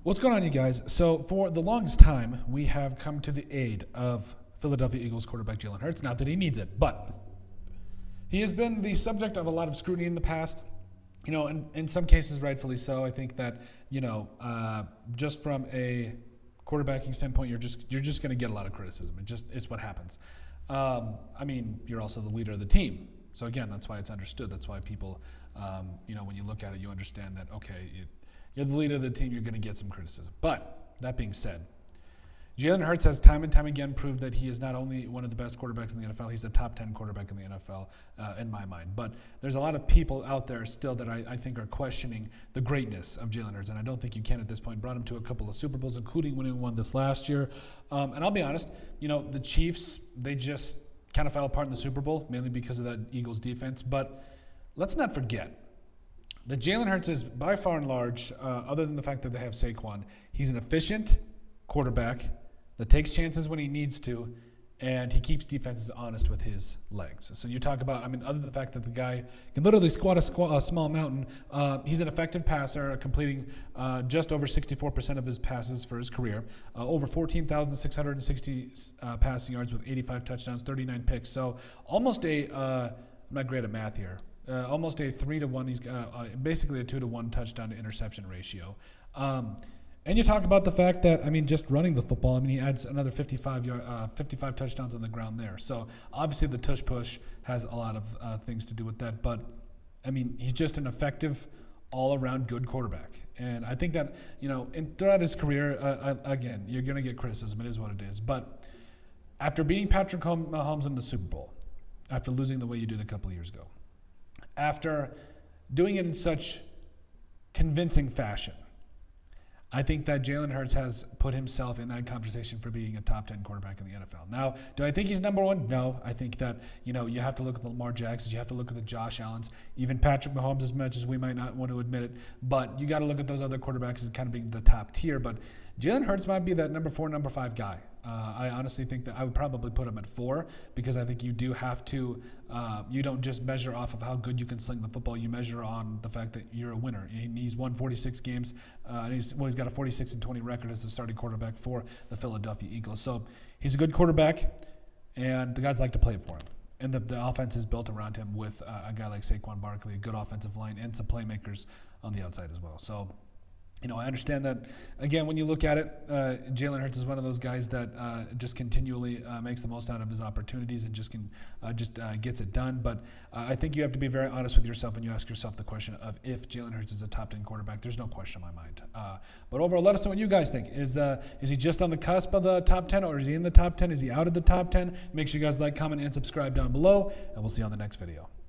What's going on, you guys? So for the longest time, we have come to the aid of Philadelphia Eagles quarterback Jalen Hurts. Not that he needs it, but he has been the subject of a lot of scrutiny in the past. You know, in some cases, rightfully so. I think that, just from a quarterbacking standpoint, you're just going to get a lot of criticism. It's what happens. You're also the leader of the team. So again, that's why it's understood. That's why people, when you look at it, you understand that, okay, you're the leader of the team, you're going to get some criticism. But that being said, Jalen Hurts has time and time again proved that he is not only one of the best quarterbacks in the NFL, he's a top 10 quarterback in the NFL in my mind. But there's a lot of people out there still that I think are questioning the greatness of Jalen Hurts, and I don't think you can at this point. Brought him to a couple of Super Bowls, including winning one this last year. And I'll be honest, the Chiefs, they just kind of fell apart in the Super Bowl, mainly because of that Eagles defense. But let's not forget that Jalen Hurts is by far and large, other than the fact that they have Saquon, he's an efficient quarterback that takes chances when he needs to, and he keeps defenses honest with his legs. So you talk about, other than the fact that the guy can literally squat a small mountain, he's an effective passer, completing just over 64% of his passes for his career, over 14,660 passing yards with 85 touchdowns, 39 picks. So almost I'm not great at math here, almost a 3-to-1. He's basically a 2-to-1 touchdown to interception ratio. And you talk about the fact that, just running the football, he adds another 55 touchdowns on the ground there. So obviously the tush-push has a lot of things to do with that. But, he's just an effective, all-around good quarterback. And I think that, throughout his career, again, you're going to get criticism. It is what it is. But after beating Patrick Mahomes in the Super Bowl, after losing the way you did a couple of years ago, after doing it in such convincing fashion, I think that Jalen Hurts has put himself in that conversation for being a top 10 quarterback in the NFL. Now, do I think he's number one? No. I think that, you have to look at the Lamar Jacksons, you have to look at the Josh Allens, even Patrick Mahomes, as much as we might not want to admit it. But you got to look at those other quarterbacks as kind of being the top tier. But Jalen Hurts might be that number 4, number 5 guy. I honestly think that I would probably put him at 4 because I think you do have to, you don't just measure off of how good you can sling the football. You measure on the fact that you're a winner. He's won 46 games. He's got a 46-20 record as the starting quarterback for the Philadelphia Eagles. So he's a good quarterback, and the guys like to play for him. And the offense is built around him with a guy like Saquon Barkley, a good offensive line, and some playmakers on the outside as well. So, I understand that, again, when you look at it, Jalen Hurts is one of those guys that just continually makes the most out of his opportunities and just gets it done. But I think you have to be very honest with yourself when you ask yourself the question of if Jalen Hurts is a top 10 quarterback. There's no question in my mind. But overall, let us know what you guys think. Is he just on the cusp of the top 10, or is he in the top 10? Is he out of the top 10? Make sure you guys like, comment, and subscribe down below, and we'll see you on the next video.